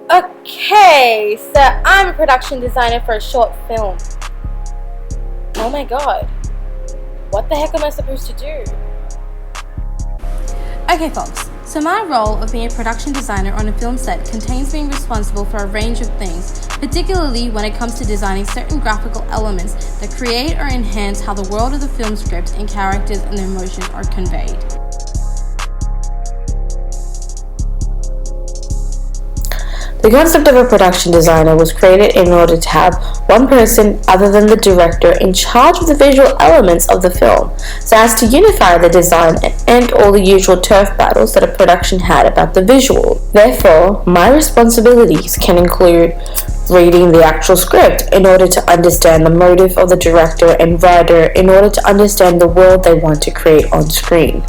Okay, so I'm a production designer for a short film. Oh my god. What the heck am I supposed to do? Okay folks, so my role of being a production designer on a film set contains being responsible for a range of things, particularly when it comes to designing certain graphical elements that create or enhance how the world of the film script and characters and their emotions are conveyed. The concept of a production designer was created in order to have one person other than the director in charge of the visual elements of the film, so as to unify the design and end all the usual turf battles that a production had about the visual. Therefore, my responsibilities can include reading the actual script in order to understand the motive of the director and writer in order to understand the world they want to create on screen.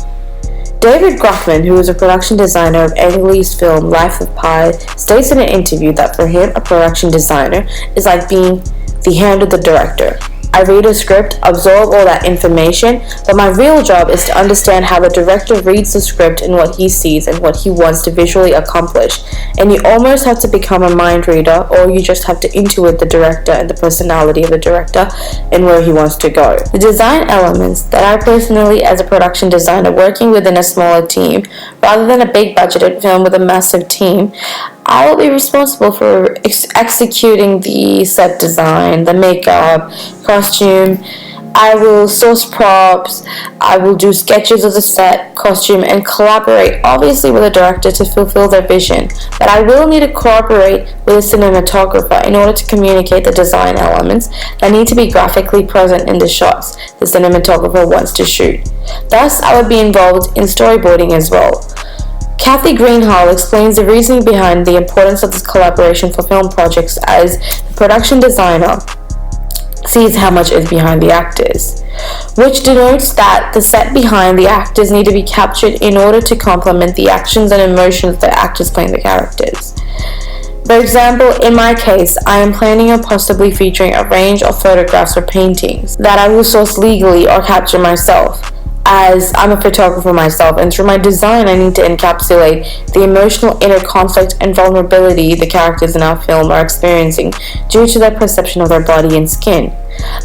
David Groffman, who is a production designer of Ang Lee's film Life of Pi, states in an interview that for him, a production designer is like being the hand of the director. I read a script, absorb all that information, but my real job is to understand how the director reads the script and what he sees and what he wants to visually accomplish. And you almost have to become a mind reader, or you just have to intuit the director and the personality of the director and where he wants to go. The design elements that I personally, as a production designer working within a smaller team, rather than a big budgeted film with a massive team, I will be responsible for executing the set design, the makeup, costume. I will source props, I will do sketches of the set, costume, and collaborate obviously with the director to fulfill their vision. But I will need to cooperate with a cinematographer in order to communicate the design elements that need to be graphically present in the shots the cinematographer wants to shoot. Thus, I would be involved in storyboarding as well. Kathy Greenhall explains the reasoning behind the importance of this collaboration for film projects as the production designer sees how much is behind the actors, which denotes that the set behind the actors need to be captured in order to complement the actions and emotions the actors playing the characters. For example, in my case, I am planning on possibly featuring a range of photographs or paintings that I will source legally or capture myself, as I'm a photographer myself, and through my design I need to encapsulate the emotional inner conflict and vulnerability the characters in our film are experiencing due to their perception of their body and skin.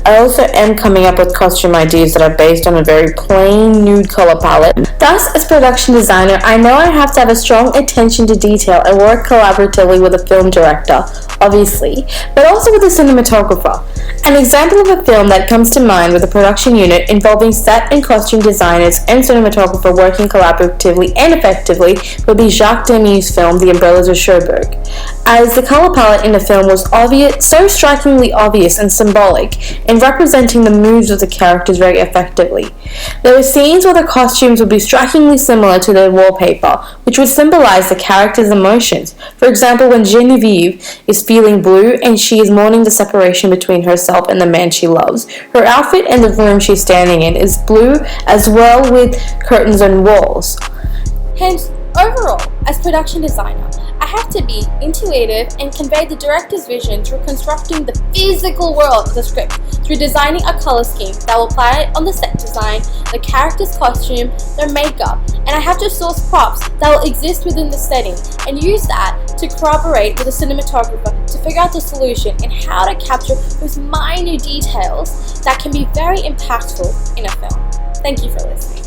I also am coming up with costume ideas that are based on a very plain nude color palette. Thus, as production designer, I know I have to have a strong attention to detail and work collaboratively with a film director, obviously, but also with a cinematographer. An example of a film that comes to mind with a production unit involving set and costume designers and cinematographer working collaboratively and effectively would be Jacques Demy's film The Umbrellas of Cherbourg, as the color palette in the film was so strikingly obvious and symbolic in representing the moods of the characters very effectively. There were scenes where the costumes would be strikingly similar to their wallpaper, which would symbolize the characters' emotions. For example, when Genevieve is feeling blue and she is mourning the separation between herself and the man she loves, her outfit and the room she's standing in is blue, as well with curtains and walls. Hence, overall, as production designer, I have to be intuitive and convey the director's vision through constructing the physical world of the script, through designing a color scheme that will apply on the set design, the character's costume, their makeup, and I have to source props that will exist within the setting and use that to corroborate with a cinematographer to figure out the solution and how to capture those minute details that can be very impactful in a film. Thank you for listening.